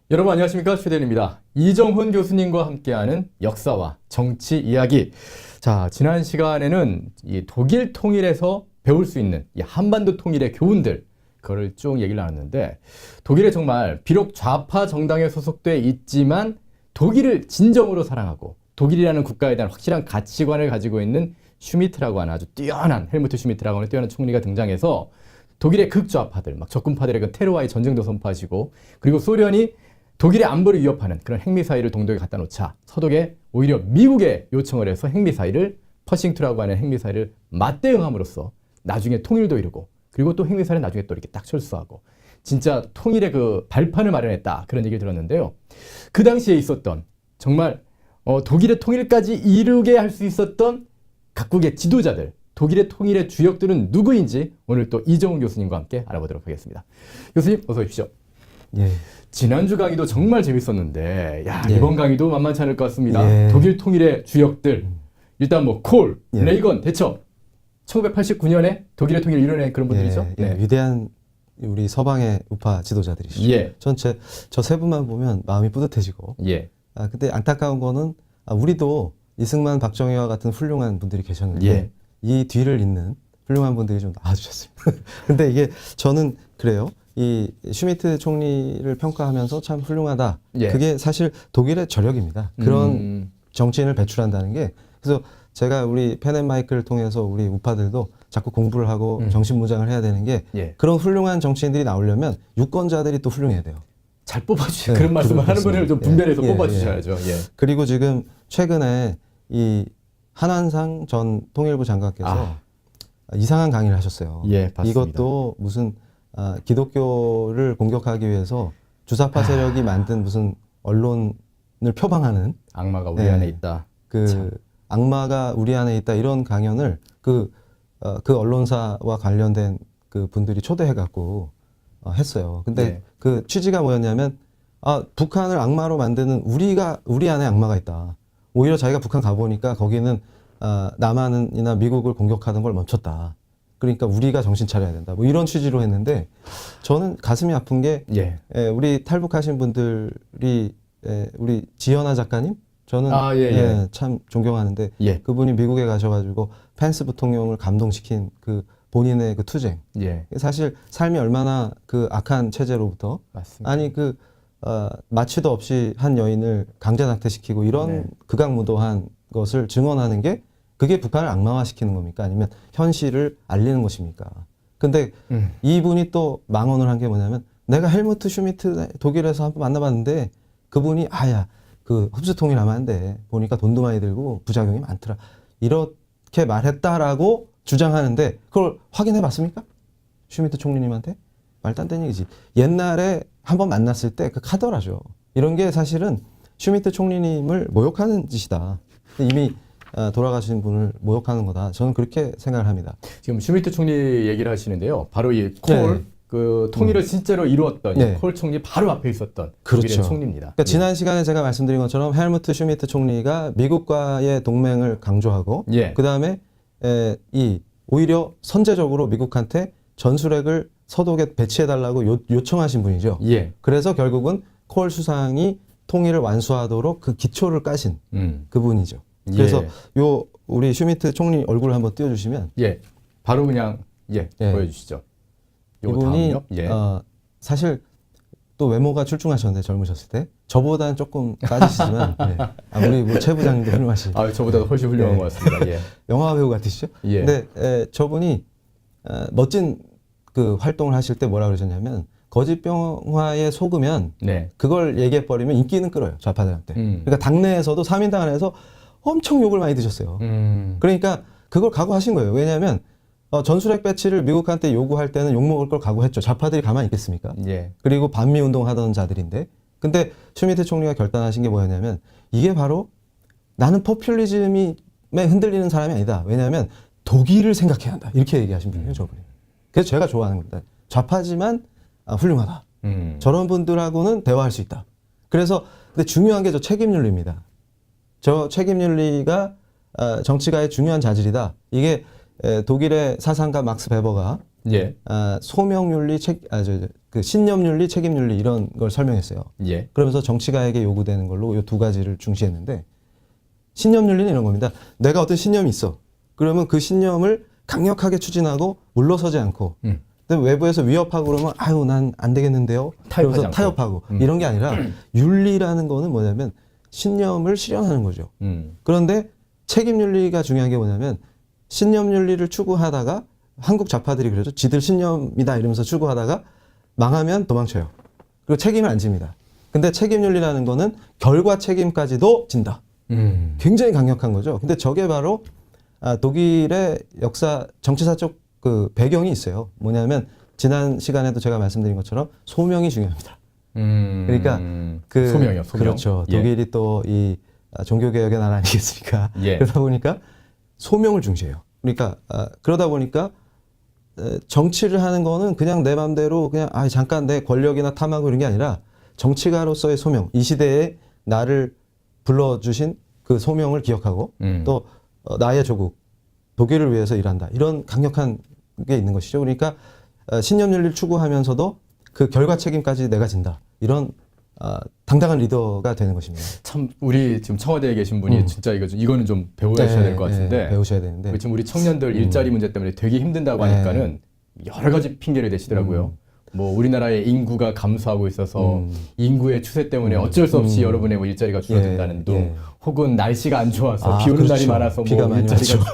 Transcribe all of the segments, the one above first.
여러분 안녕하십니까, 최대현입니다. 이정훈 교수님과 함께하는 역사와 정치 이야기. 자, 지난 시간에는 이 독일 통일에서 배울 수 있는 이 한반도 통일의 교훈들, 그거를 쭉 얘기를 나눴는데, 독일에 정말 비록 좌파 정당에 소속돼 있지만 독일을 진정으로 사랑하고 독일이라는 국가에 대한 확실한 가치관을 가지고 있는 슈미트라고 하는 아주 뛰어난, 헬무트 슈미트라고 하는 뛰어난 총리가 등장해서 독일의 극좌파들, 막 적군파들의 그 테러와의 전쟁도 선포하시고, 그리고 소련이 독일의 안보를 위협하는 그런 핵미사일을 동독에 갖다 놓자 서독에 오히려 미국에 요청을 해서 핵미사일을 퍼싱2라고 하는 핵미사일을 맞대응함으로써 나중에 통일도 이루고, 그리고 또 핵미사일은 나중에 또 이렇게 딱 철수하고, 진짜 통일의 그 발판을 마련했다, 그런 얘기를 들었는데요. 그 당시에 있었던 정말 독일의 통일까지 이루게 할 수 있었던 각국의 지도자들, 독일의 통일의 주역들은 누구인지 오늘 또 이정훈 교수님과 함께 알아보도록 하겠습니다. 교수님 어서 오십시오. 예. 지난주 강의도 정말 재밌었는데, 야, 예. 이번 강의도 만만치 않을 것 같습니다. 예. 독일 통일의 주역들, 일단 뭐 콜, 예. 레이건, 대처, 1989년에 독일의 통일을 이뤄낸 그런 분들이죠. 예. 예. 위대한 우리 서방의 우파 지도자들이시죠. 예. 저 세 분만 보면 마음이 뿌듯해지고. 예. 근데 안타까운 거는 우리도 이승만, 박정희와 같은 훌륭한 분들이 계셨는데 예. 이 뒤를 잇는 훌륭한 분들이 좀 나와주셨습니다. 근데 이게 저는 그래요. 이 슈미트 총리를 평가하면서 참 훌륭하다. 예. 그게 사실 독일의 저력입니다. 그런 정치인을 배출한다는 게. 그래서 제가 우리 펜앤마이크를 통해서 우리 우파들도 자꾸 공부를 하고 정신무장을 해야 되는 게, 예. 그런 훌륭한 정치인들이 나오려면 유권자들이 또 훌륭해야 돼요. 잘 뽑아주셔야, 네, 그런 말씀을 하는 분을 좀 분별해서 예. 뽑아주셔야죠. 예. 그리고 지금 최근에 이 한환상 전 통일부 장관께서 이상한 강의를 하셨어요. 예, 봤습니다. 이것도 무슨 기독교를 공격하기 위해서 주사파 세력이 만든 무슨 언론을 표방하는, 악마가 우리 예. 안에 있다. 참. 악마가 우리 안에 있다, 이런 강연을 그 언론사와 관련된 그 분들이 초대해갖고 했어요. 근데 예. 그 취지가 뭐였냐면, 북한을 악마로 만드는 우리 안에 악마가 있다. 오히려 자기가 북한 가보니까 거기는 남한이나 미국을 공격하는 걸 멈췄다. 그러니까 우리가 정신 차려야 된다. 뭐 이런 취지로 했는데, 저는 가슴이 아픈 게, 예. 우리 탈북하신 분들이, 우리 지연아 작가님? 저는 예. 참 존경하는데, 예. 그분이 미국에 가셔가지고 펜스 부통령을 감동시킨 그 본인의 그 투쟁. 예. 사실 삶이 얼마나 그 악한 체제로부터, 맞습니다. 아니 마취도 없이 한 여인을 강제 낙태시키고 이런 네. 극악무도한 것을 증언하는 게, 그게 북한을 악마화시키는 겁니까? 아니면 현실을 알리는 것입니까? 근데 이분이 또 망언을 한 게 뭐냐면, 내가 헬무트 슈미트 독일에서 한번 만나봤는데 그분이 그 흡수 통일하면 안 돼. 보니까 돈도 많이 들고 부작용이 많더라. 이렇게 말했다라고 주장하는데, 그걸 확인해 봤습니까? 슈미트 총리님한테? 말도 안 되는 얘기지. 옛날에 한번 만났을 때 그 카더라죠. 이런 게 사실은 슈미트 총리님을 모욕하는 짓이다. 이미 돌아가신 분을 모욕하는 거다. 저는 그렇게 생각을 합니다. 지금 슈미트 총리 얘기를 하시는데요. 바로 이 콜, 그 통일을 실제로 이루었던 이 콜 총리 바로 앞에 있었던 독일의 그렇죠. 총리입니다. 그러니까 지난 시간에 제가 말씀드린 것처럼 헬무트 슈미트 총리가 미국과의 동맹을 강조하고, 예. 그 다음에 오히려 선제적으로 미국한테 전술핵을 서독에 배치해달라고 요청하신 분이죠. 예. 그래서 결국은 콜 수상이 통일을 완수하도록 그 기초를 까신 그분이죠. 그래서 우리 슈미트 총리 얼굴을 한번 띄워주시면, 예. 바로 그냥 예. 보여주시죠. 요거 이분이 다음요. 예. 사실 또 외모가 출중하셨는데, 젊으셨을 때 저보다는 조금 빠지시지만 우리 뭐 최 부장님도 훌륭하시. 저보다도 훨씬 훌륭한 것 같습니다. 예. 영화 배우 같으시죠? 예. 근데 저분이 멋진 그 활동을 하실 때 뭐라 그러셨냐면, 거짓병화에 속으면 네. 그걸 얘기해버리면 인기는 끌어요, 좌파들한테. 그러니까 당내에서도 3인당 안에서 엄청 욕을 많이 드셨어요. 그러니까 그걸 각오하신 거예요. 왜냐하면 전술핵 배치를 미국한테 요구할 때는 욕먹을 걸 각오했죠. 좌파들이 가만히 있겠습니까? 예. 그리고 반미운동 하던 자들인데. 근데 슈미트 총리가 결단하신 게 뭐였냐면, 이게 바로 나는 포퓰리즘에 흔들리는 사람이 아니다. 왜냐하면 독일을 생각해야 한다. 이렇게 얘기하신 분이에요, 저분이. 그래서 제가 좋아하는 겁니다. 좌파지만 훌륭하다. 저런 분들하고는 대화할 수 있다. 그래서 근데 중요한 게 저 책임윤리입니다. 저 책임윤리가 정치가의 중요한 자질이다. 이게 독일의 사상가 막스 베버가 예. 소명윤리, 그 신념윤리, 책임윤리 이런 걸 설명했어요. 예. 그러면서 정치가에게 요구되는 걸로 이 두 가지를 중시했는데 신념윤리는 이런 겁니다. 내가 어떤 신념이 있어. 그러면 그 신념을 강력하게 추진하고 물러서지 않고 근데 외부에서 위협하고 그러면 아유 난 안 되겠는데요. 타협하지 그러면서 않고. 타협하고 이런 게 아니라 윤리라는 거는 뭐냐면 신념을 실현하는 거죠. 그런데 책임윤리가 중요한 게 뭐냐면 신념윤리를 추구하다가 한국 좌파들이 그러죠. 지들 신념이다 이러면서 추구하다가 망하면 도망쳐요. 그리고 책임을 안 집니다. 근데 책임윤리라는 거는 결과 책임까지도 진다. 굉장히 강력한 거죠. 근데 저게 바로 독일의 역사 정치사적 그 배경이 있어요. 뭐냐면 지난 시간에도 제가 말씀드린 것처럼 소명이 중요합니다. 그러니까 그 소명이요. 소명. 그렇죠. 예. 독일이 또 이 종교개혁의 나라 아니겠습니까? 예. 그러다 보니까 소명을 중시해요. 그러니까 그러다 보니까 정치를 하는 거는 그냥 내 맘대로 그냥 잠깐 내 권력이나 탐하고 이런 게 아니라 정치가로서의 소명, 이 시대에 나를 불러주신 그 소명을 기억하고 또 나의 조국, 독일을 위해서 일한다. 이런 강력한 게 있는 것이죠. 그러니까 신념윤리를 추구하면서도 그 결과 책임까지 내가 진다. 이런 당당한 리더가 되는 것입니다. 참 우리 지금 청와대에 계신 분이 진짜 이거는 좀 배우셔야 될 것 같은데 배우셔야 되는데 지금 우리 청년들 일자리 문제 때문에 되게 힘든다고 하니까는 여러 가지 핑계를 대시더라고요. 뭐 우리나라의 인구가 감소하고 있어서 인구의 추세 때문에 어쩔 수 없이 여러분의 뭐 일자리가 줄어든다는 둥, 혹은 날씨가 안 좋아서 비 오는 날이 많아서 비가 뭐 많이 일자리가 왔죠.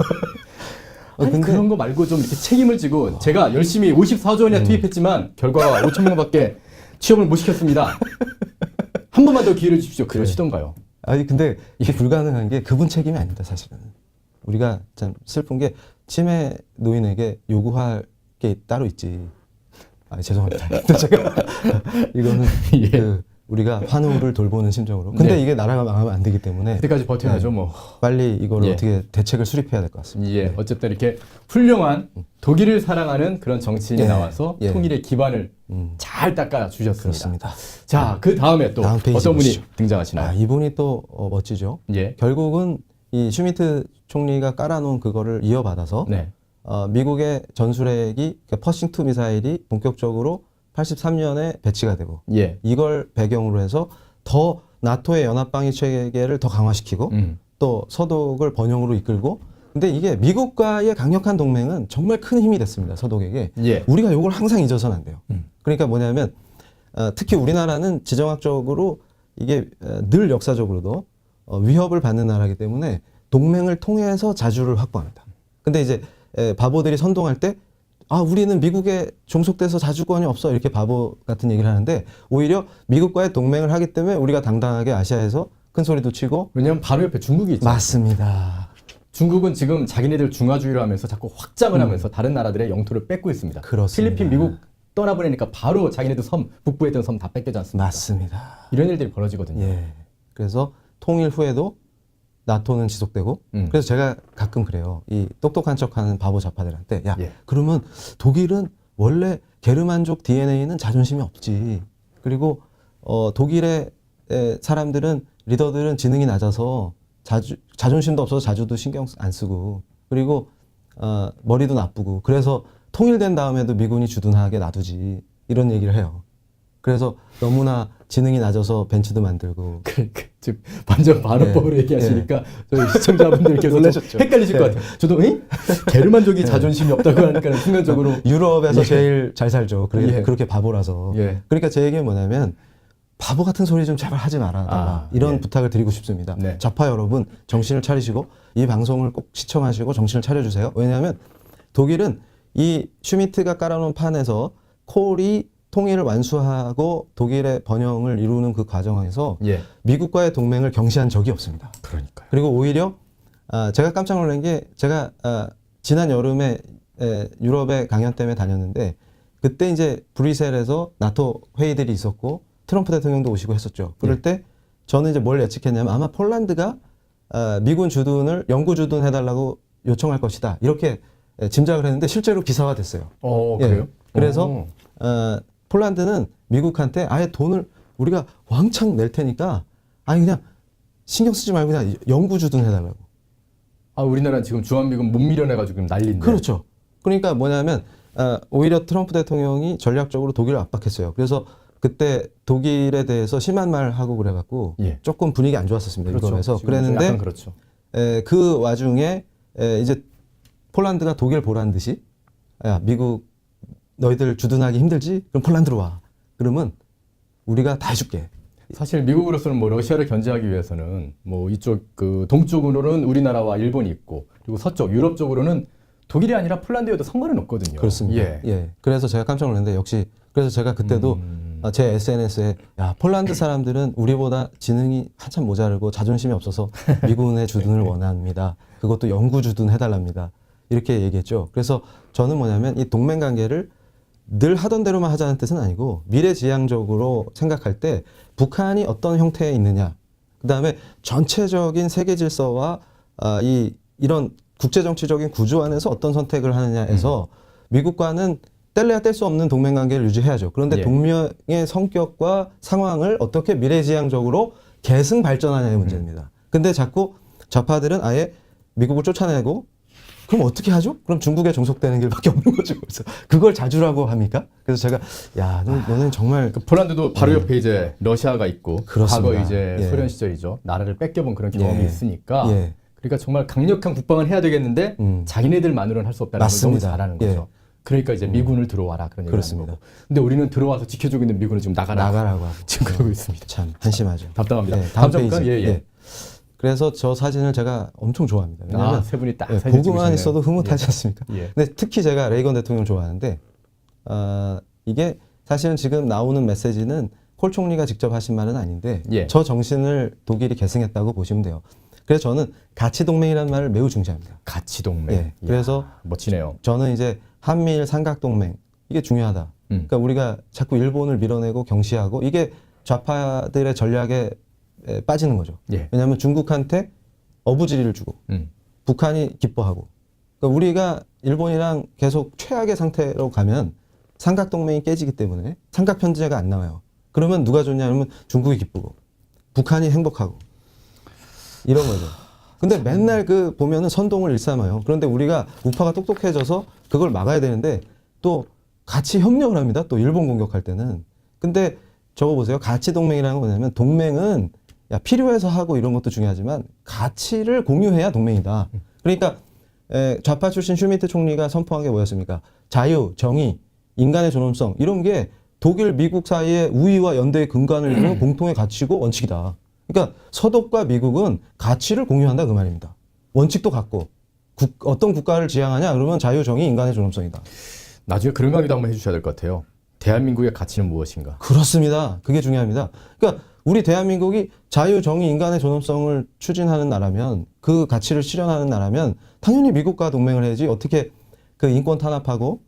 아니, 근데 그런 거 말고 좀 이렇게 책임을 지고 제가 열심히 54조 원이나 투입했지만 결과가 5천 명밖에 취업을 못 시켰습니다. 한 번만 더 기회를 주십시오. 그러시던가요? 아니 근데 이게 불가능한 게 그분 책임이 아닙니다. 사실은 우리가 참 슬픈 게 치매 노인에게 요구할 게 따로 있지. 죄송합니다. 제가 이거는 예. 그 우리가 환우를 돌보는 심정으로. 근데 네. 이게 나라가 망하면 안 되기 때문에 그때까지 버텨야죠, 뭐. 빨리 이걸 예. 어떻게 대책을 수립해야 될 것 같습니다. 예, 어쨌든 이렇게 훌륭한 독일을 사랑하는 그런 정치인이 예. 나와서 예. 통일의 기반을 잘 닦아 주셨습니다. 그렇습니다. 자, 그 다음에 또 다음 페이지 어떤 분이 보시죠. 등장하시나요? 이분이 또 멋지죠. 예, 결국은 이 슈미트 총리가 깔아놓은 그거를 이어받아서 네, 미국의 전술핵이 퍼싱 2 미사일이 본격적으로 83년에 배치가 되고 예, 이걸 배경으로 해서 더 나토의 연합방위 체계를 더 강화시키고 또 서독을 번영으로 이끌고 근데 이게 미국과의 강력한 동맹은 정말 큰 힘이 됐습니다. 서독에게. 예, 우리가 이걸 항상 잊어서는 안 돼요. 그러니까 뭐냐면 특히 우리나라는 지정학적으로 이게 늘 역사적으로도 위협을 받는 나라이기 때문에 동맹을 통해서 자주를 확보합니다. 근데 이제 바보들이 선동할 때 우리는 미국에 종속돼서 자주권이 없어 이렇게 바보 같은 얘기를 하는데 오히려 미국과의 동맹을 하기 때문에 우리가 당당하게 아시아에서 큰 소리도 치고 왜냐면 바로 옆에 중국이 있죠. 맞습니다. 중국은 지금 자기네들 중화주의를 하면서 자꾸 확장을 하면서 다른 나라들의 영토를 뺏고 있습니다. 그렇습니다. 필리핀, 미국 떠나보내니까 바로 자기네들 섬, 북부에 있던 섬 다 뺏겨지 않습니까? 맞습니다. 이런 일들이 벌어지거든요. 예. 그래서 통일 후에도 나토는 지속되고 그래서 제가 가끔 그래요. 이 똑똑한 척하는 바보 좌파들한테 야 예. 그러면 독일은 원래 게르만족 DNA는 자존심이 없지. 그리고 독일의 사람들은 리더들은 지능이 낮아서 자존심도 없어서 자주도 신경 안 쓰고 그리고 머리도 나쁘고 그래서 통일된 다음에도 미군이 주둔하게 놔두지 이런 얘기를 해요. 그래서 너무나 지능이 낮아서 벤치도 만들고 즉 반전 반어법으로 얘기하시니까 저희 시청자분들께서 놀라셨죠? 헷갈리실 것 같아요. 저도 게르만족이 자존심이 없다고 하니까 순간적으로 유럽에서 제일 잘 살죠. 그렇게 바보라서. 예. 그러니까 제 얘기는 뭐냐면 바보 같은 소리 좀 제발 하지 말아달라. 이런 부탁을 드리고 싶습니다. 네. 좌파 여러분 정신을 차리시고 이 방송을 꼭 시청하시고 정신을 차려주세요. 왜냐하면 독일은 이 슈미트가 깔아놓은 판에서 콜이 통일을 완수하고 독일의 번영을 이루는 그 과정에서 예. 미국과의 동맹을 경시한 적이 없습니다. 그러니까요. 그리고 오히려 제가 깜짝 놀란 게 제가 지난 여름에 유럽에 강연 때문에 다녔는데 그때 이제 브뤼셀에서 나토 회의들이 있었고 트럼프 대통령도 오시고 했었죠. 그럴 때 저는 이제 뭘 예측했냐면 아마 폴란드가 미군 주둔을 영구 주둔해달라고 요청할 것이다. 이렇게 짐작을 했는데 실제로 기사화됐어요. 그래요? 그래서 폴란드는 미국한테 아예 돈을 우리가 왕창 낼 테니까 그냥 신경 쓰지 말고 그냥 영구 주둔해달라고. 우리나라는 지금 주한미군 못 밀어내가지고 지금 난리인데. 그렇죠. 그러니까 뭐냐면 오히려 트럼프 대통령이 전략적으로 독일을 압박했어요. 그래서 그때 독일에 대해서 심한 말 하고 그래갖고 예. 조금 분위기 안 좋았었습니다. 그렇죠. 유럽에서. 지금 약간 그랬는데 그렇죠. 그 와중에 이제 폴란드가 독일 보란 듯이 야 미국 너희들 주둔하기 힘들지? 그럼 폴란드로 와. 그러면 우리가 다 해줄게. 사실 미국으로서는 뭐 러시아를 견제하기 위해서는 뭐 이쪽 그 동쪽으로는 우리나라와 일본이 있고 그리고 서쪽 유럽 쪽으로는 독일이 아니라 폴란드여도 상관은 없거든요. 그렇습니다. 예. 예. 그래서 제가 깜짝 놀랐는데 역시 그래서 제가 그때도 제 SNS에 야 폴란드 사람들은 우리보다 지능이 한참 모자르고 자존심이 없어서 미군의 주둔을 원합니다. 그것도 영구 주둔 해달랍니다. 이렇게 얘기했죠. 그래서 저는 뭐냐면 이 동맹 관계를 늘 하던 대로만 하자는 뜻은 아니고 미래지향적으로 생각할 때 북한이 어떤 형태에 있느냐, 그 다음에 전체적인 세계 질서와 이런 국제정치적인 구조 안에서 어떤 선택을 하느냐에서 미국과는 뗄래야 뗄 수 없는 동맹 관계를 유지해야죠. 그런데 예. 동맹의 성격과 상황을 어떻게 미래지향적으로 계승 발전하냐의 문제입니다. 근데 자꾸 좌파들은 아예 미국을 쫓아내고 그럼 어떻게 하죠? 그럼 중국에 종속되는 길밖에 없는 거죠. 그래서 그걸 자주라고 합니까? 그래서 제가 야, 너는 정말 그 폴란드도 바로 옆에 이제 러시아가 있고 그렇습니다. 과거 이제 예. 소련 시절이죠. 나라를 뺏겨본 그런 경험이 예. 있으니까 예. 그러니까 정말 강력한 국방을 해야 되겠는데 자기네들만으로는 할 수 없다는 걸 너무 맞습니다. 잘하는 예. 거죠. 그러니까 이제 미군을 들어와라 그런 얘기를 하는 그렇습니다. 거고. 근데 우리는 들어와서 지켜주고 있는 미군을 지금 나가라고 하고 지금 그러고 있습니다. 참 한심하죠. 답답합니다. 예, 다음 다음 잠깐 페이지. 예, 예. 예. 그래서 저 사진을 제가 엄청 좋아합니다. 왜냐하면 세 분이 딱 예, 사진 보고만 찍으시네요. 있어도 흐뭇하지 않습니까? 예. 근데 특히 제가 레이건 대통령 좋아하는데 이게 사실은 지금 나오는 메시지는 콜 총리가 직접 하신 말은 아닌데 예. 저 정신을 독일이 계승했다고 보시면 돼요. 그래서 저는 가치 동맹이라는 말을 매우 중시합니다. 가치 동맹. 예. 이야, 그래서 멋지네요. 저는 이제 한미일 삼각 동맹 이게 중요하다. 그러니까 우리가 자꾸 일본을 밀어내고 경시하고 이게 좌파들의 전략에 빠지는 거죠. 예. 왜냐하면 중국한테 어부지리를 주고 북한이 기뻐하고 그러니까 우리가 일본이랑 계속 최악의 상태로 가면 삼각 동맹이 깨지기 때문에 삼각 편제가 안 나와요. 그러면 누가 좋냐면 중국이 기쁘고 북한이 행복하고 이런 거죠. 근데 맨날 그 보면은 선동을 일삼아요. 그런데 우리가 우파가 똑똑해져서 그걸 막아야 되는데 또 같이 협력을 합니다. 또 일본 공격할 때는. 근데 저거 보세요. 가치 동맹이라는 건 뭐냐면 동맹은 야, 필요해서 하고 이런 것도 중요하지만 가치를 공유해야 동맹이다. 그러니까 좌파 출신 슈미트 총리가 선포한 게 뭐였습니까? 자유, 정의, 인간의 존엄성 이런 게 독일, 미국 사이의 우위와 연대의 근간을 두는 공통의 가치고 원칙이다. 그러니까 서독과 미국은 가치를 공유한다 그 말입니다. 원칙도 같고 어떤 국가를 지향하냐 그러면 자유, 정의, 인간의 존엄성이다. 나중에 그런 강의도 한번 해주셔야 될 것 같아요. 대한민국의 가치는 무엇인가? 그렇습니다. 그게 중요합니다. 그러니까 우리 대한민국이 자유, 정의, 인간의 존엄성을 추진하는 나라면 그 가치를 실현하는 나라면 당연히 미국과 동맹을 해야지 어떻게 그 인권 탄압하고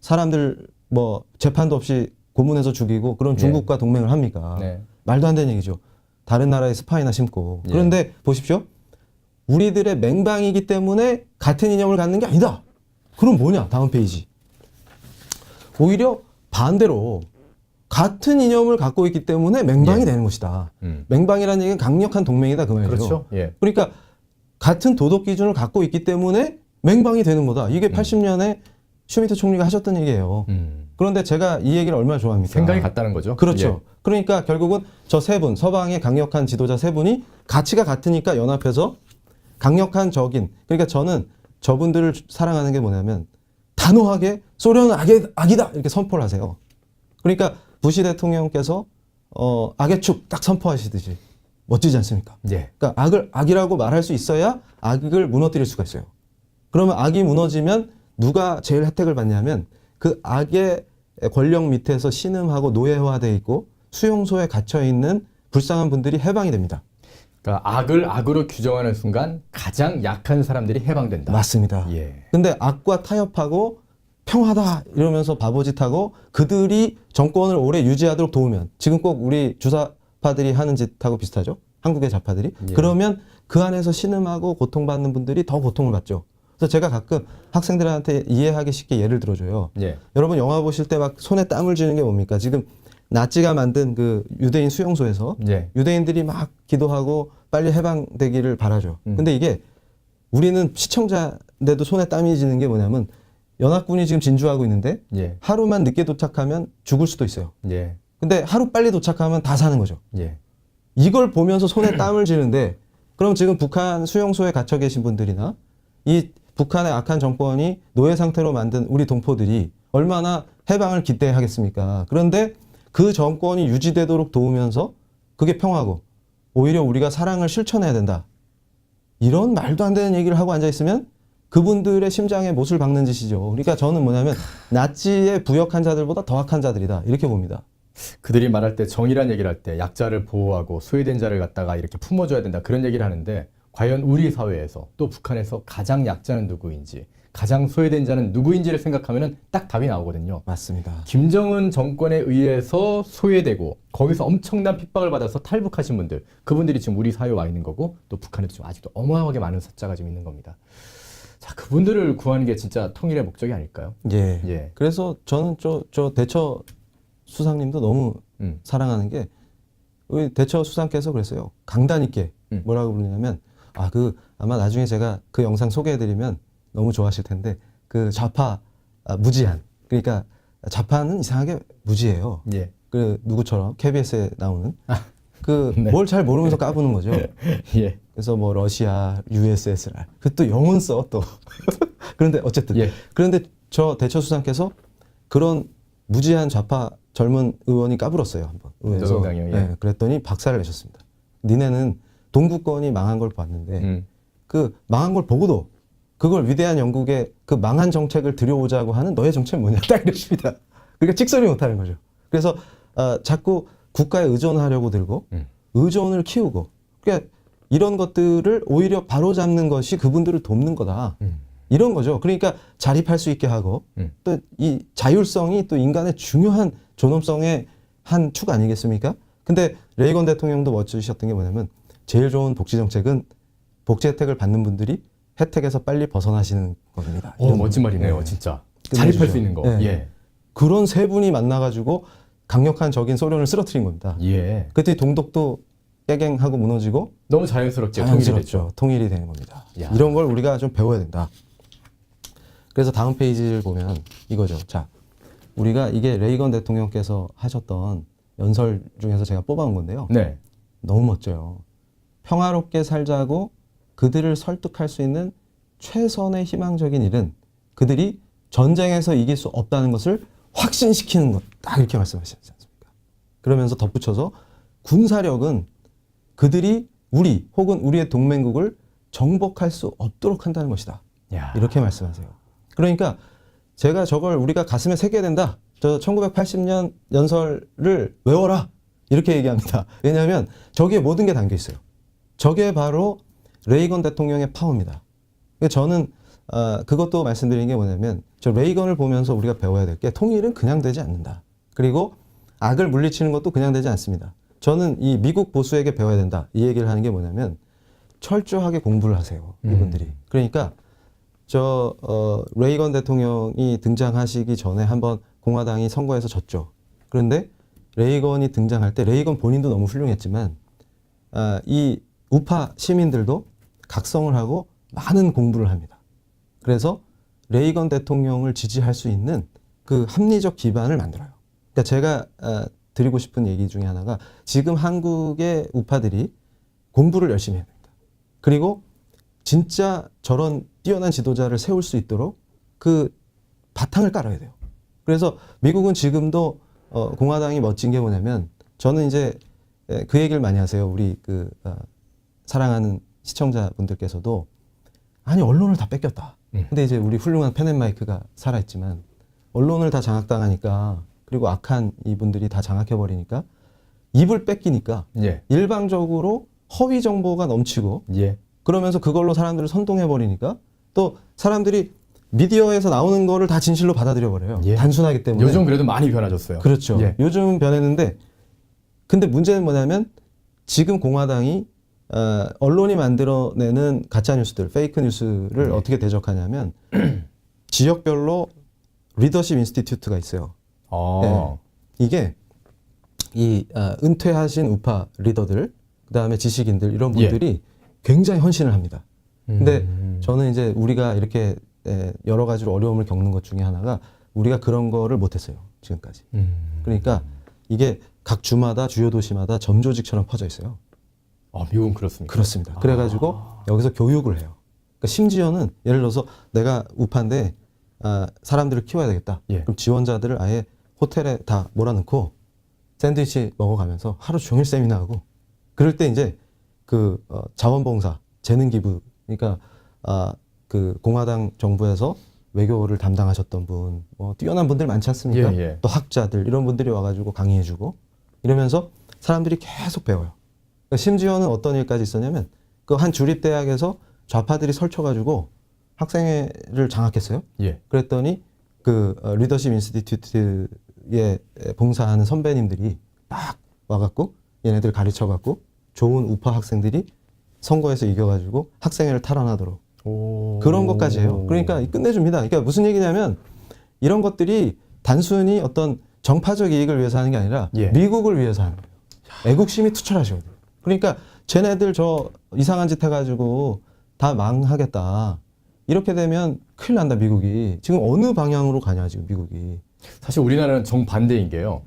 사람들 뭐 재판도 없이 고문해서 죽이고 그런 중국과 동맹을 합니까? 네. 말도 안 되는 얘기죠. 다른 나라에 스파이나 심고. 그런데 보십시오. 우리들의 맹방이기 때문에 같은 이념을 갖는 게 아니다. 그럼 뭐냐? 다음 페이지. 오히려 반대로 같은 이념을 갖고 있기 때문에 맹방이 되는 것이다. 맹방이라는 얘기는 강력한 동맹이다 그 말이죠. 그렇죠. 예. 그러니까 같은 도덕 기준을 갖고 있기 때문에 맹방이 되는 거다. 이게 80년에 슈미트 총리가 하셨던 얘기예요. 그런데 제가 이 얘기를 얼마나 좋아합니까? 생각이 같다는 거죠. 그렇죠. 예. 그러니까 결국은 저 세 분, 서방의 강력한 지도자 세 분이 가치가 같으니까 연합해서 강력한 적인. 그러니까 저는 저분들을 사랑하는 게 뭐냐면 단호하게 소련은 악이다 이렇게 선포를 하세요. 그러니까 부시 대통령께서 악의 축 딱 선포하시듯이 멋지지 않습니까? 예. 그러니까 악을 악이라고 말할 수 있어야 악을 무너뜨릴 수가 있어요. 그러면 악이 무너지면 누가 제일 혜택을 받냐면 그 악의 권력 밑에서 신음하고 노예화되어 있고 수용소에 갇혀 있는 불쌍한 분들이 해방이 됩니다. 그러니까 악을 악으로 규정하는 순간 가장 약한 사람들이 해방된다. 맞습니다. 예. 근데 악과 타협하고 평화다 이러면서 바보짓하고 그들이 정권을 오래 유지하도록 도우면 지금 꼭 우리 주사파들이 하는 짓하고 비슷하죠. 한국의 좌파들이. 예. 그러면 그 안에서 신음하고 고통받는 분들이 더 고통을 받죠. 그래서 제가 가끔 학생들한테 이해하기 쉽게 예를 들어줘요. 예. 여러분 영화 보실 때 막 손에 땀을 쥐는 게 뭡니까? 지금 나치가 만든 그 유대인 수용소에서 예. 유대인들이 막 기도하고 빨리 해방되기를 바라죠. 근데 이게 우리는 시청자인데도 손에 땀이 지는 게 뭐냐면 연합군이 지금 진주하고 있는데 예. 하루만 늦게 도착하면 죽을 수도 있어요. 예. 근데 하루 빨리 도착하면 다 사는 거죠. 예. 이걸 보면서 손에 땀을 쥐는데 그럼 지금 북한 수용소에 갇혀 계신 분들이나 이 북한의 악한 정권이 노예 상태로 만든 우리 동포들이 얼마나 해방을 기대하겠습니까? 그런데 그 정권이 유지되도록 도우면서 그게 평화고 오히려 우리가 사랑을 실천해야 된다. 이런 말도 안 되는 얘기를 하고 앉아있으면 그분들의 심장에 못을 박는 짓이죠. 그러니까 저는 뭐냐면 나치에 부역한 자들보다 더 악한 자들이다. 이렇게 봅니다. 그들이 말할 때 정의란 얘기를 할 때 약자를 보호하고 소외된 자를 갖다가 이렇게 품어줘야 된다 그런 얘기를 하는데 과연 우리 사회에서 또 북한에서 가장 약자는 누구인지 가장 소외된 자는 누구인지를 생각하면 딱 답이 나오거든요. 맞습니다. 김정은 정권에 의해서 소외되고 거기서 엄청난 핍박을 받아서 탈북하신 분들 그분들이 지금 우리 사회에 와 있는 거고 또 북한에도 지금 아직도 어마어마하게 많은 숫자가 지금 있는 겁니다. 자, 그분들을 구하는 게 진짜 통일의 목적이 아닐까요? 예. 예. 그래서 저는 저 대처 수상님도 너무 사랑하는 게 우리 대처 수상께서 그랬어요. 강단 있게 뭐라고 부르냐면 아마 나중에 제가 그 영상 소개해드리면 너무 좋아하실 텐데 그 좌파 무지한 그러니까 좌파는 이상하게 무지해요. 예. 그 누구처럼 KBS에 나오는 그 네. 뭘 잘 모르면서 까부는 거죠. 예. 그래서 뭐 러시아, USSR 그 또 영은 써 또. 그런데 어쨌든 예. 그런데 저 대처 수상께서 그런 무지한 좌파 젊은 의원이 까불었어요 한번 의회에서. 노동당이요, 예. 네, 그랬더니 박살을 내셨습니다. 니네는 동구권이 망한 걸 봤는데 그 망한 걸 보고도 그걸 위대한 영국의 그 망한 정책을 들여오자고 하는 너의 정책은 뭐냐 딱 이랬습니다. 그러니까 찍소리 못하는 거죠. 그래서 자꾸 국가에 의존하려고 들고 의존을 키우고 그러니까 이런 것들을 오히려 바로잡는 것이 그분들을 돕는 거다. 이런 거죠. 그러니까 자립할 수 있게 하고 또 이 자율성이 또 인간의 중요한 존엄성의 한 축 아니겠습니까? 근데 레이건 대통령도 멋지셨던 게 뭐냐면 제일 좋은 복지 정책은 복지 혜택을 받는 분들이 혜택에서 빨리 벗어나시는 겁니다. 멋진 말이네요, 네. 진짜. 끝내주죠. 자립할 수 있는 거. 네. 예. 그런 세 분이 만나가지고 강력한 적인 소련을 쓰러뜨린 겁니다. 예. 그때 동독도 깨갱하고 무너지고 너무 자연스럽게 통일이 됐죠. 자연스럽죠. 통일이 되는 겁니다. 야. 이런 걸 우리가 좀 배워야 된다. 그래서 다음 페이지를 보면 이거죠. 자, 우리가 이게 레이건 대통령께서 하셨던 연설 중에서 제가 뽑아온 건데요. 네. 너무 멋져요. 평화롭게 살자고 그들을 설득할 수 있는 최선의 희망적인 일은 그들이 전쟁에서 이길 수 없다는 것을 확신시키는 것. 딱 이렇게 말씀하시지 않습니까? 그러면서 덧붙여서 군사력은 그들이 우리 혹은 우리의 동맹국을 정복할 수 없도록 한다는 것이다. 야. 이렇게 말씀하세요. 그러니까 제가 저걸 우리가 가슴에 새겨야 된다. 저 1980년 연설을 외워라. 이렇게 얘기합니다. 왜냐하면 저기에 모든 게 담겨 있어요. 저게 바로 레이건 대통령의 파워입니다. 그러니까 저는 그것도 말씀드린 게 뭐냐면 저 레이건을 보면서 우리가 배워야 될 게 통일은 그냥 되지 않는다. 그리고 악을 물리치는 것도 그냥 되지 않습니다. 저는 이 미국 보수에게 배워야 된다. 이 얘기를 하는 게 뭐냐면 철저하게 공부를 하세요. 이분들이. 그러니까 레이건 대통령이 등장하시기 전에 한번 공화당이 선거에서 졌죠. 그런데 레이건이 등장할 때 레이건 본인도 너무 훌륭했지만 이 우파 시민들도 각성을 하고 많은 공부를 합니다. 그래서 레이건 대통령을 지지할 수 있는 그 합리적 기반을 만들어요. 그러니까 제가 드리고 싶은 얘기 중에 하나가 지금 한국의 우파들이 공부를 열심히 해야 됩니다. 그리고 진짜 저런 뛰어난 지도자를 세울 수 있도록 그 바탕을 깔아야 돼요. 그래서 미국은 지금도 공화당이 멋진 게 뭐냐면 저는 이제 그 얘기를 많이 하세요. 우리 사랑하는 시청자분들께서도 아니 언론을 다 뺏겼다. 근데 이제 우리 훌륭한 펜앤마이크가 살아있지만 언론을 다 장악당하니까 그리고 악한 이분들이 다 장악해버리니까 입을 뺏기니까 예. 일방적으로 허위 정보가 넘치고 예. 그러면서 그걸로 사람들을 선동해버리니까 또 사람들이 미디어에서 나오는 거를 다 진실로 받아들여버려요. 예. 단순하기 때문에. 요즘 그래도 많이 변화졌어요. 그렇죠. 예. 요즘 변했는데 근데 문제는 뭐냐면 지금 공화당이 언론이 만들어내는 가짜 뉴스들, 페이크 뉴스를 어떻게 대적하냐면 지역별로 리더십 인스티튜트가 있어요. 네. 이게 이 은퇴하신 우파 리더들, 그다음에 지식인들 이런 분들이 굉장히 헌신을 합니다. 근데 저는 이제 우리가 이렇게 여러 가지로 어려움을 겪는 것 중에 하나가 우리가 그런 거를 못했어요. 지금까지. 그러니까 이게 각 주마다 주요 도시마다 점조직처럼 퍼져 있어요. 미국은 그렇습니까? 그렇습니다. 그래가지고 여기서 교육을 해요. 그러니까 심지어는 예를 들어서 내가 우파인데 사람들을 키워야 되겠다. 예. 그럼 지원자들을 아예 호텔에 다 몰아넣고 샌드위치 먹어가면서 하루 종일 세미나하고 그럴 때 이제 그 자원봉사, 재능기부, 그러니까 그 공화당 정부에서 외교를 담당하셨던 분, 뛰어난 분들 많지 않습니까? 예, 예. 또 학자들 이런 분들이 와가지고 강의해주고 이러면서 사람들이 계속 배워요. 그러니까 심지어는 어떤 일까지 있었냐면 그 한 주립대학에서 좌파들이 설쳐가지고 학생회를 장악했어요. 예. 그랬더니 그 리더십 인스티튜트에 봉사하는 선배님들이 딱 와갖고 얘네들 가르쳐갖고 좋은 우파 학생들이 선거에서 이겨가지고 학생회를 탈환하도록 그런 것까지 해요. 그러니까 끝내줍니다. 그러니까 무슨 얘기냐면 이런 것들이 단순히 어떤 정파적 이익을 위해서 하는 게 아니라 예. 미국을 위해서 하는 거예요. 애국심이 투철하시거든요. 그러니까 쟤네들 저 이상한 짓 해가지고 다 망하겠다. 이렇게 되면 큰일 난다, 미국이. 지금 어느 방향으로 가냐, 지금 미국이. 사실 우리나라는 정반대인 게요.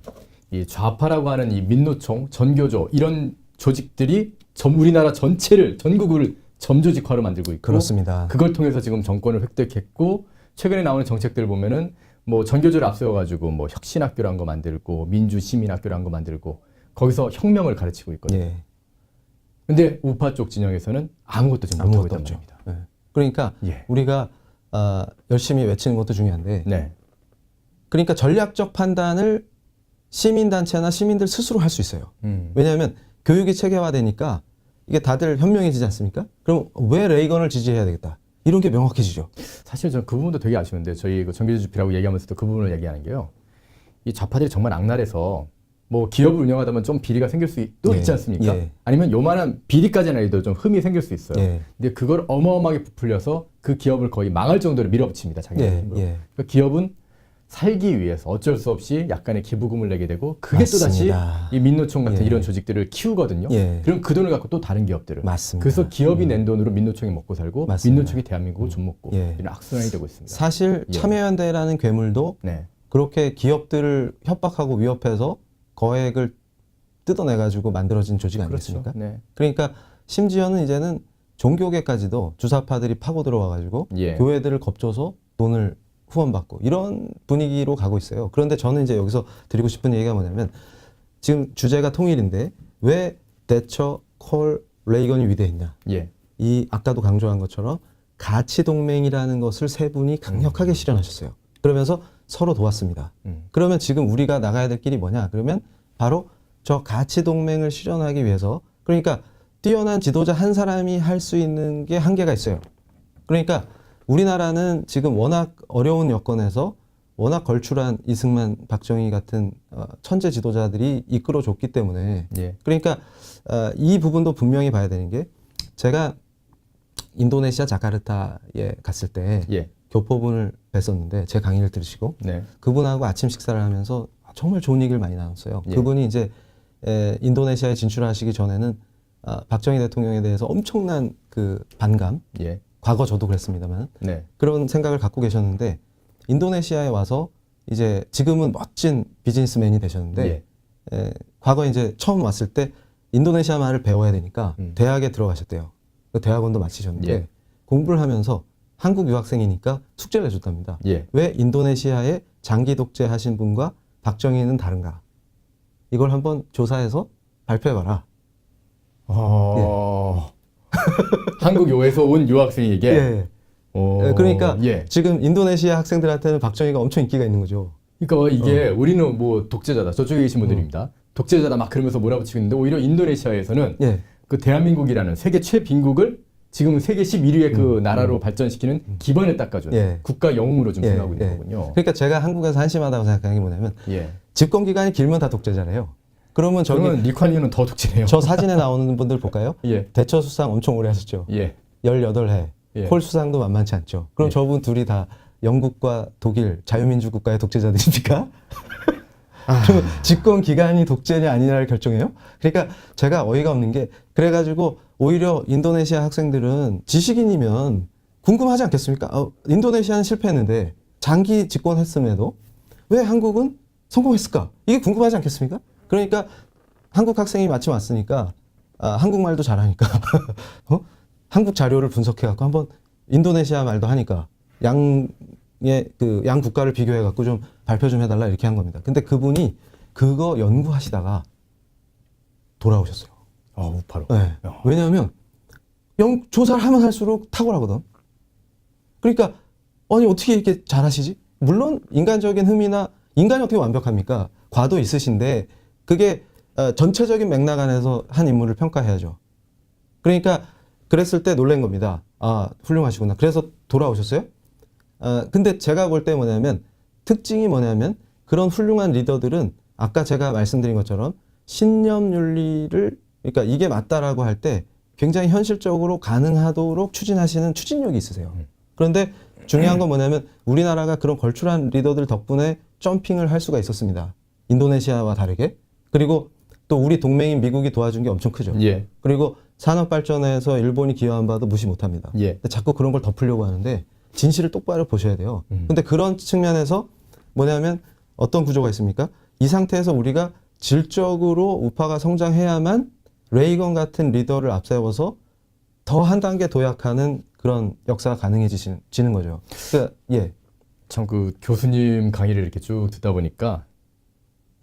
이 좌파라고 하는 이 민노총, 전교조 이런 조직들이 우리나라 전체를 전국을 점조직화로 만들고 있고 그렇습니다. 그걸 통해서 지금 정권을 획득했고 최근에 나오는 정책들 보면은 뭐 전교조를 앞세워 가지고 뭐 혁신학교라는 거 만들고 민주시민학교라는 거 만들고 거기서 혁명을 가르치고 있거든요. 예. 근데 우파 쪽 진영에서는 아무것도 지금 못하고 있단 말입니다. 예. 그러니까 예. 우리가 열심히 외치는 것도 중요한데 네. 그러니까 전략적 판단을 시민단체나 시민들 스스로 할 수 있어요. 왜냐하면 교육이 체계화되니까 이게 다들 현명해지지 않습니까? 그럼 왜 레이건을 지지해야 되겠다. 이런 게 명확해지죠. 사실 저는 그 부분도 되게 아쉬운데 저희 그 정규주피라고 얘기하면서도 그 부분을 얘기하는 게요. 이 좌파들이 정말 악랄해서 뭐 기업을 운영하다 보면 좀 비리가 생길 수도 예. 있지 않습니까? 예. 아니면 요만한 비리까지는 아니도 좀 흠이 생길 수 있어요. 예. 근데 그걸 어마어마하게 부풀려서 그 기업을 거의 망할 정도로 밀어붙입니다. 자기네 예. 힘으로. 예. 그러니까 기업은 살기 위해서 어쩔 수 없이 약간의 기부금을 내게 되고 그게 맞습니다. 또다시 이 민노총 같은 예. 이런 조직들을 키우거든요. 예. 그럼 그 돈을 갖고 또 다른 기업들을. 맞습니다. 그래서 기업이 낸 돈으로 민노총이 먹고 살고 맞습니다. 민노총이 대한민국을 좀 먹고 예. 이런 악순환이 되고 있습니다. 사실 예. 참여연대라는 괴물도 네. 그렇게 기업들을 협박하고 위협해서 거액을 뜯어내가지고 만들어진 조직 아니겠습니까? 그렇죠. 네. 그러니까 심지어는 이제는 종교계까지도 주사파들이 파고 들어와가지고 예. 교회들을 겁줘서 돈을 후원받고 이런 분위기로 가고 있어요. 그런데 저는 이제 여기서 드리고 싶은 얘기가 뭐냐면 지금 주제가 통일인데 왜 대처, 콜, 레이건이 위대했냐? 예. 이 아까도 강조한 것처럼 가치 동맹이라는 것을 세 분이 강력하게 실현하셨어요. 그러면서 서로 도왔습니다. 그러면 지금 우리가 나가야 될 길이 뭐냐? 그러면 바로 저 가치 동맹을 실현하기 위해서 그러니까 뛰어난 지도자 한 사람이 할 수 있는 게 한계가 있어요. 그러니까 우리나라는 지금 워낙 어려운 여건에서 워낙 걸출한 이승만, 박정희 같은 천재 지도자들이 이끌어줬기 때문에 예. 그러니까 이 부분도 분명히 봐야 되는 게 제가 인도네시아 자카르타에 갔을 때 예. 교포분을 뵀었는데 제 강의를 들으시고 네. 그분하고 아침 식사를 하면서 정말 좋은 얘기를 많이 나눴어요. 예. 그분이 이제 인도네시아에 진출하시기 전에는 박정희 대통령에 대해서 엄청난 그 반감, 예. 과거 저도 그랬습니다만 네. 그런 생각을 갖고 계셨는데 인도네시아에 와서 이제 지금은 멋진 비즈니스맨이 되셨는데 예. 과거에 이제 처음 왔을 때 인도네시아 말을 배워야 되니까 대학에 들어가셨대요. 그 대학원도 마치셨는데 예. 공부를 하면서 한국 유학생이니까 숙제를 내줬답니다. 예. 왜 인도네시아에 장기 독재하신 분과 박정희는 다른가? 이걸 한번 조사해서 발표해봐라. 한국 요에서 온 유학생에게. 예. 그러니까 예. 지금 인도네시아 학생들한테는 박정희가 엄청 인기가 있는 거죠. 그러니까 이게 우리는 뭐 독재자다. 저쪽에 계신 분들입니다. 독재자다 막 그러면서 몰아붙이고 있는데 오히려 인도네시아에서는 예. 그 대한민국이라는 세계 최빈국을 지금은 세계 11위의 그 나라로 발전시키는 기반을 닦아주는 예. 국가 영웅으로 좀 예, 생각하고 있는 예. 거군요. 그러니까 제가 한국에서 한심하다고 생각하는 게 뭐냐면 예. 집권 기간이 길면 다 독재자래요. 그러면 저기 그러면 리콴유는 더 독재네요. 저 사진에 나오는 분들 볼까요? 예. 대처 수상 엄청 오래 하셨죠. 예. 18해. 예. 콜 수상도 만만치 않죠. 그럼 예. 저분 둘이 다 영국과 독일 자유민주 국가의 독재자들입니까? 그럼 집권 기간이 독재냐 아니냐를 결정해요? 그러니까 제가 어이가 없는 게 그래가지고 오히려 인도네시아 학생들은 지식인이면 궁금하지 않겠습니까? 인도네시아는 실패했는데 장기 집권했음에도 왜 한국은 성공했을까? 이게 궁금하지 않겠습니까? 그러니까 한국 학생이 마침 왔으니까 한국말도 잘하니까 한국 자료를 분석해갖고 한번 인도네시아 말도 하니까 양 국가를 비교해갖고 좀 발표 좀 해달라 이렇게 한 겁니다. 근데 그분이 그거 연구하시다가 돌아오셨어요. 우파로. 네. 왜냐하면 조사를 하면 할수록 탁월하거든. 그러니까 아니 어떻게 이렇게 잘하시지? 물론 인간적인 흠이나 인간이 어떻게 완벽합니까? 과도 있으신데 그게 전체적인 맥락 안에서 한 인물을 평가해야죠. 그러니까 그랬을 때 놀란 겁니다. 훌륭하시구나. 그래서 돌아오셨어요? 근데 제가 볼 때 뭐냐면 특징이 뭐냐면 그런 훌륭한 리더들은 아까 제가 말씀드린 것처럼 신념 윤리를 그러니까 이게 맞다라고 할 때 굉장히 현실적으로 가능하도록 추진하시는 추진력이 있으세요. 그런데 중요한 건 뭐냐면 우리나라가 그런 걸출한 리더들 덕분에 점핑을 할 수가 있었습니다. 인도네시아와 다르게. 그리고 또 우리 동맹인 미국이 도와준 게 엄청 크죠. 예. 그리고 산업 발전에서 일본이 기여한 바도 무시 못합니다. 예. 근데 자꾸 그런 걸 덮으려고 하는데 진실을 똑바로 보셔야 돼요. 근데 그런 측면에서 뭐냐면 어떤 구조가 있습니까? 이 상태에서 우리가 질적으로 우파가 성장해야만 레이건 같은 리더를 앞세워서 더 한 단계 도약하는 그런 역사가 가능해지는 거죠. 그러니까 예. 참 그 교수님 강의를 이렇게 쭉 듣다 보니까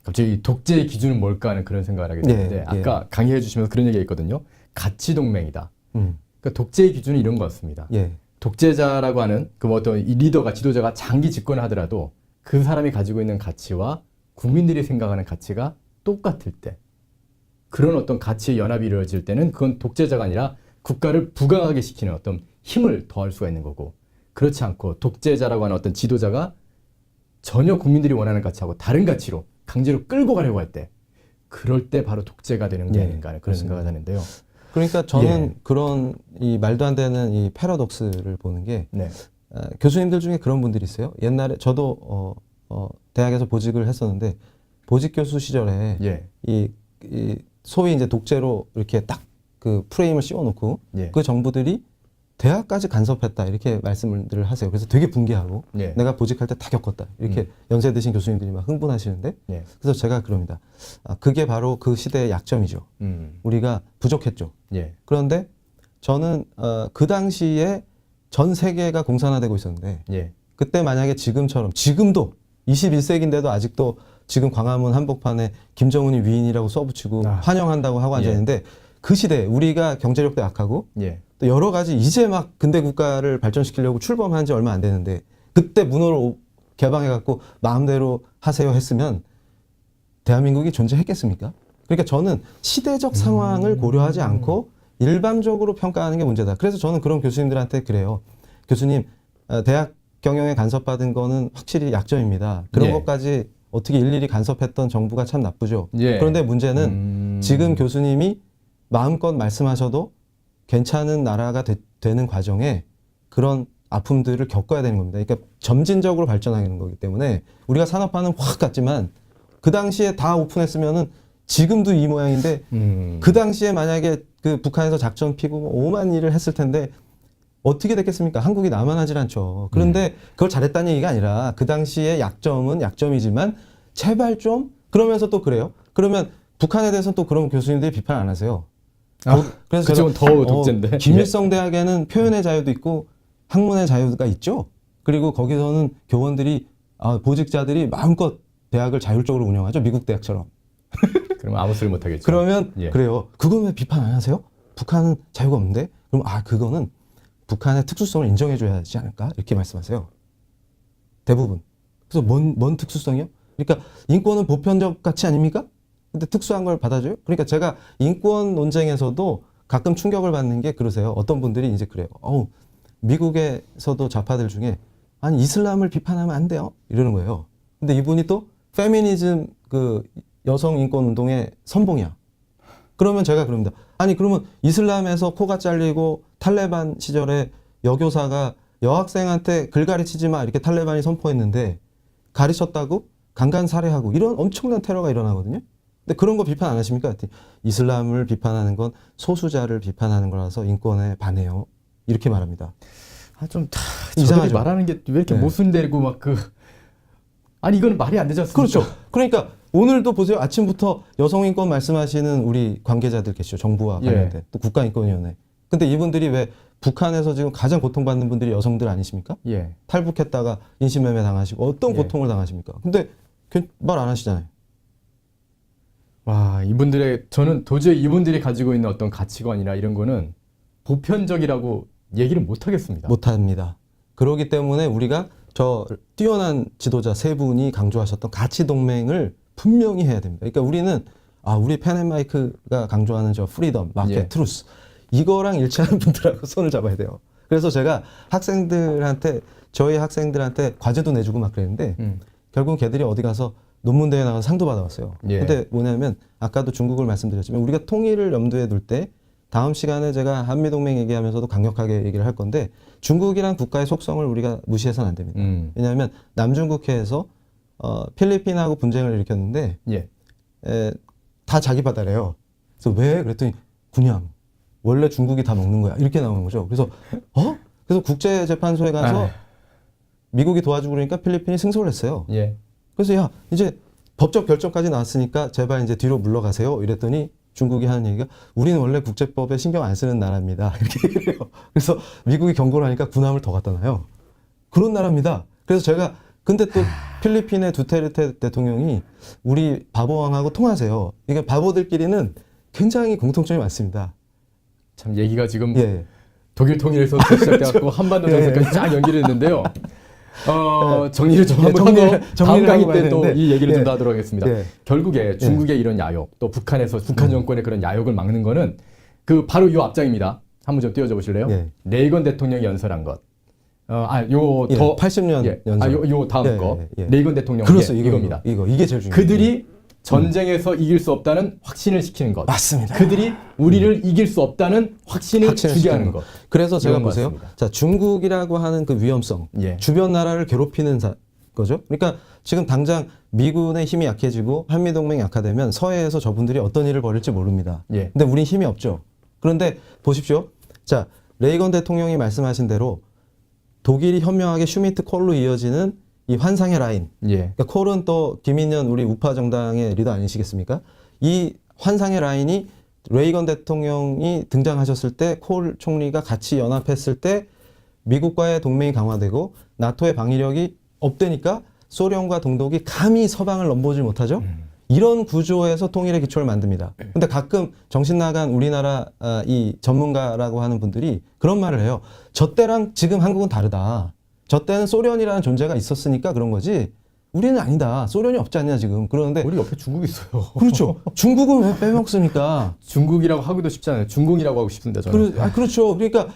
갑자기 독재의 기준은 뭘까 하는 그런 생각을 하게 되는데 예, 아까 강의해 주시면서 그런 얘기가 있거든요. 가치 동맹이다. 음, 그러니까 독재의 기준은 이런 것 같습니다. 예. 독재자라고 하는 그 어떤 이 리더가 지도자가 장기 집권을 하더라도 그 사람이 가지고 있는 가치와 국민들이 생각하는 가치가 똑같을 때 그런 어떤 가치의 연합이 이루어질 때는 그건 독재자가 아니라 국가를 부강하게 시키는 어떤 힘을 더할 수가 있는 거고 그렇지 않고 독재자라고 하는 어떤 지도자가 전혀 국민들이 원하는 가치하고 다른 가치로 강제로 끌고 가려고 할 때 그럴 때 바로 독재가 되는 게 예, 아닌가 하는 그런 생각을 하는데요. 그러니까 저는 예. 그런 이 말도 안 되는 이 패러독스를 보는 게 네. 교수님들 중에 그런 분들이 있어요. 옛날에 저도 대학에서 보직을 했었는데 보직 교수 시절에 예. 이 소위 이제 독재로 이렇게 딱 그 프레임을 씌워놓고 예. 그 정부들이 대학까지 간섭했다 이렇게 말씀을 하세요. 그래서 되게 분개하고 예. 내가 보직할 때 다 겪었다 이렇게 연세 드신 교수님들이 막 흥분하시는데 예. 그래서 제가 그럽니다. 그게 바로 그 시대의 약점이죠. 우리가 부족했죠. 예. 그런데 저는 그 당시에 전 세계가 공산화되고 있었는데 예. 그때 만약에 지금도 21세기인데도 아직도 지금 광화문 한복판에 김정은이 위인이라고 써붙이고 환영한다고 하고 앉아있는데 그 시대에 우리가 경제력도 약하고 예. 또 여러 가지 이제 막 근대 국가를 발전시키려고 출범한 지 얼마 안 되는데 그때 문호를 개방해갖고 마음대로 하세요 했으면 대한민국이 존재했겠습니까? 그러니까 저는 시대적 상황을 고려하지 않고 일방적으로 평가하는 게 문제다. 그래서 저는 그런 교수님들한테 그래요. 교수님, 대학 경영에 간섭받은 거는 확실히 약점입니다. 그런 예. 것까지 어떻게 일일이 간섭했던 정부가 참 나쁘죠. 예. 그런데 문제는 지금 교수님이 마음껏 말씀하셔도 괜찮은 나라가 되는 과정에 그런 아픔들을 겪어야 되는 겁니다. 그러니까 점진적으로 발전하는 거기 때문에 우리가 산업화는 확 갔지만 그 당시에 다 오픈했으면은 지금도 이 모양인데 그 당시에 만약에 그 북한에서 작전 피고 오만 일을 했을 텐데 어떻게 됐겠습니까? 한국이 남아나질 않죠. 그런데 그걸 잘했다는 얘기가 아니라 그 당시에 약점은 약점이지만 제발 좀 그러면서 또 그래요. 그러면 북한에 대해서는 또 그런 교수님들이 비판 안 하세요. 그래서 그쪽은 더 독재인데. 김일성 대학에는 표현의 자유도 있고 학문의 자유가 있죠. 그리고 거기서는 교원들이 보직자들이 마음껏 대학을 자율적으로 운영하죠. 미국 대학처럼. 그러면 아무 소리 못 하겠죠. 그러면 예. 그래요. 그건 왜 비판 안 하세요? 북한은 자유가 없는데? 그럼 그거는 북한의 특수성을 인정해줘야 하지 않을까? 이렇게 말씀하세요. 대부분. 그래서 뭔 특수성이요? 그러니까 인권은 보편적 가치 아닙니까? 근데 특수한 걸 받아줘요? 그러니까 제가 인권 논쟁에서도 가끔 충격을 받는 게 그러세요. 어떤 분들이 이제 그래요. 미국에서도 좌파들 중에 아니 이슬람을 비판하면 안 돼요. 이러는 거예요. 근데 이분이 또 페미니즘 그 여성 인권 운동의 선봉이야. 그러면 제가 그럽니다. 아니 그러면 이슬람에서 코가 잘리고 탈레반 시절에 여교사가 여학생한테 글 가르치지 마 이렇게 탈레반이 선포했는데 가르쳤다고 강간 살해하고 이런 엄청난 테러가 일어나거든요. 근데 그런 거 비판 안 하십니까? 이슬람을 비판하는 건 소수자를 비판하는 거라서 인권에 반해요. 이렇게 말합니다. 좀 이상하죠. 저들이 말하는 게 왜 이렇게 네. 모순되고 아니 이건 말이 안 되지 않습니까? 그렇죠. 그러니까 오늘도 보세요. 아침부터 여성인권 말씀하시는 우리 관계자들 계시죠. 정부와 관련된 또 국가인권위원회. 근데 이분들이 왜 북한에서 지금 가장 고통받는 분들이 여성들 아니십니까? 예. 탈북했다가 인신매매 당하시고 어떤 예. 고통을 당하십니까? 근데 말 안 하시잖아요. 와, 저는 도저히 이분들이 가지고 있는 어떤 가치관이나 이런 거는 보편적이라고 얘기를 못 하겠습니다. 못합니다. 그렇기 때문에 우리가 저 뛰어난 지도자 세 분이 강조하셨던 가치 동맹을 분명히 해야 됩니다. 그러니까 우리는 우리 펜앤마이크가 강조하는 저 프리덤, 마켓, 예. 트루스 이거랑 일치하는 분들하고 손을 잡아야 돼요. 그래서 제가 저희 학생들한테 과제도 내주고 막 그랬는데 결국 걔들이 어디 가서 논문 대회 나가서 상도 받아왔어요. 예. 근데 뭐냐면 아까도 중국을 말씀드렸지만 우리가 통일을 염두에 둘 때 다음 시간에 제가 한미동맹 얘기하면서도 강력하게 얘기를 할 건데 중국이란 국가의 속성을 우리가 무시해서는 안 됩니다. 왜냐하면 남중국해에서 필리핀하고 분쟁을 일으켰는데 예. 다 자기 바다래요. 그래서 왜? 그랬더니 그냥 원래 중국이 다 먹는 거야. 이렇게 나오는 거죠. 그래서 그래서 국제재판소에 가서 미국이 도와주고 그러니까 필리핀이 승소를 했어요. 예. 그래서 야 이제 법적 결정까지 나왔으니까 제발 이제 뒤로 물러가세요. 이랬더니 중국이 하는 얘기가 우리는 원래 국제법에 신경 안 쓰는 나라입니다. 이렇게 얘기를 해요. 그래서 미국이 경고를 하니까 군함을 더 갖다 놔요. 그런 나라입니다. 그래서 제가 근데 또 필리핀의 두테르테 대통령이 우리 바보왕하고 통하세요. 이게 바보들끼리는 굉장히 공통점이 많습니다. 참 얘기가 지금 예. 독일 통일에서부터 시작돼갖고 한반도 정세까지 쫙 연결했는데요. 정리를 좀 한번 하고 다음 강의 때 또 이 얘기를 좀 더 하도록 하겠습니다. 결국에 중국의 이런 야욕, 또 북한 정권의 그런 야욕을 막는 거는 바로 요 앞장입니다. 한번 좀 띄워줘 보실래요? 레이건 대통령이 연설한 것. 80년 연설. 요 다음 거. 레이건 대통령. 그렇죠. 이겁니다. 이게 제일 중요해요. 그들이 전쟁에서 이길 수 없다는 확신을 시키는 것. 맞습니다. 그들이 우리를 이길 수 없다는 확신을 주게 하는 것. 그래서 제가 이런 것 보세요. 같습니다. 자, 중국이라고 하는 그 위험성, 주변 나라를 괴롭히는 거죠. 그러니까 지금 당장 미군의 힘이 약해지고 한미동맹이 약화되면 서해에서 저분들이 어떤 일을 벌일지 모릅니다. 근데 우린 힘이 없죠. 그런데 보십시오. 자, 레이건 대통령이 말씀하신 대로 독일이 현명하게 슈미트 콜로 이어지는 이 환상의 라인. 그러니까 콜은 또 김인년 우리 우파 정당의 리더 아니시겠습니까? 이 환상의 라인이 레이건 대통령이 등장하셨을 때 콜 총리가 같이 연합했을 때 미국과의 동맹이 강화되고 나토의 방위력이 업되니까 소련과 동독이 감히 서방을 넘보지 못하죠. 이런 구조에서 통일의 기초를 만듭니다. 근데 가끔 정신 나간 우리나라 이 전문가라고 하는 분들이 그런 말을 해요. 저 때랑 지금 한국은 다르다. 저 때는 소련이라는 존재가 있었으니까 그런 거지. 우리는 아니다. 소련이 없지 않냐 지금. 그러는데 우리 옆에 중국이 있어요. 그렇죠. 중국은 왜 빼먹습니까? 중국이라고 하기도 쉽지 않아요. 중국이라고 하고 싶은데 저는. 그렇죠. 그러니까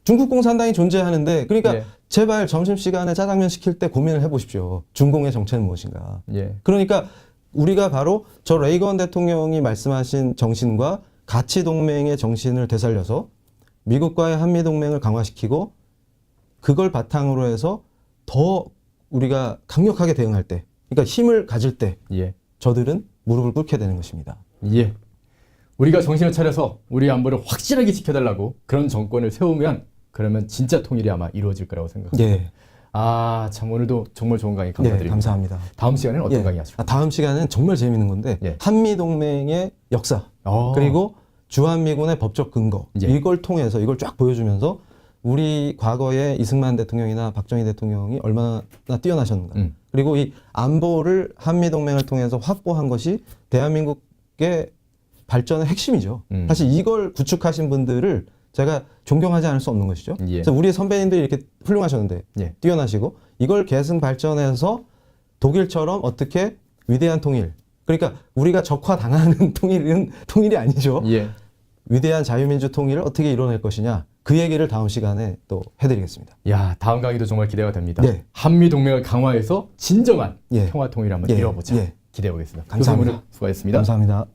중국 공산당이 존재하는데 그러니까 제발 점심시간에 짜장면 시킬 때 고민을 해보십시오. 중공의 정체는 무엇인가. 그러니까 우리가 바로 저 레이건 대통령이 말씀하신 정신과 가치 동맹의 정신을 되살려서 미국과의 한미동맹을 강화시키고 그걸 바탕으로 해서 더 우리가 강력하게 대응할 때, 그러니까 힘을 가질 때 저들은 무릎을 꿇게 되는 것입니다. 우리가 정신을 차려서 우리 안보를 확실하게 지켜달라고 그런 정권을 세우면 그러면 진짜 통일이 아마 이루어질 거라고 생각합니다. 참 오늘도 정말 좋은 강의 감사드립니다. 감사합니다. 다음 시간에는 어떤 강의 하실까요? 다음 시간은 정말 재미있는 건데 한미동맹의 역사 그리고 주한미군의 법적 근거 이걸 통해서 이걸 쫙 보여주면서 우리 과거에 이승만 대통령이나 박정희 대통령이 얼마나 뛰어나셨는가. 그리고 이 안보를 한미동맹을 통해서 확보한 것이 대한민국의 발전의 핵심이죠. 사실 이걸 구축하신 분들을 제가 존경하지 않을 수 없는 것이죠. 그래서 우리 선배님들이 이렇게 훌륭하셨는데 뛰어나시고 이걸 계승 발전해서 독일처럼 어떻게 위대한 통일. 그러니까 우리가 적화당하는 통일이 아니죠. 위대한 자유민주 통일을 어떻게 이뤄낼 것이냐. 그 얘기를 다음 시간에 또 해드리겠습니다. 다음 강의도 정말 기대가 됩니다. 한미동맹을 강화해서 진정한 평화 통일을 한번 이뤄보자. 기대해 보겠습니다. 감사합니다. 교수님 오늘 수고하셨습니다. 감사합니다.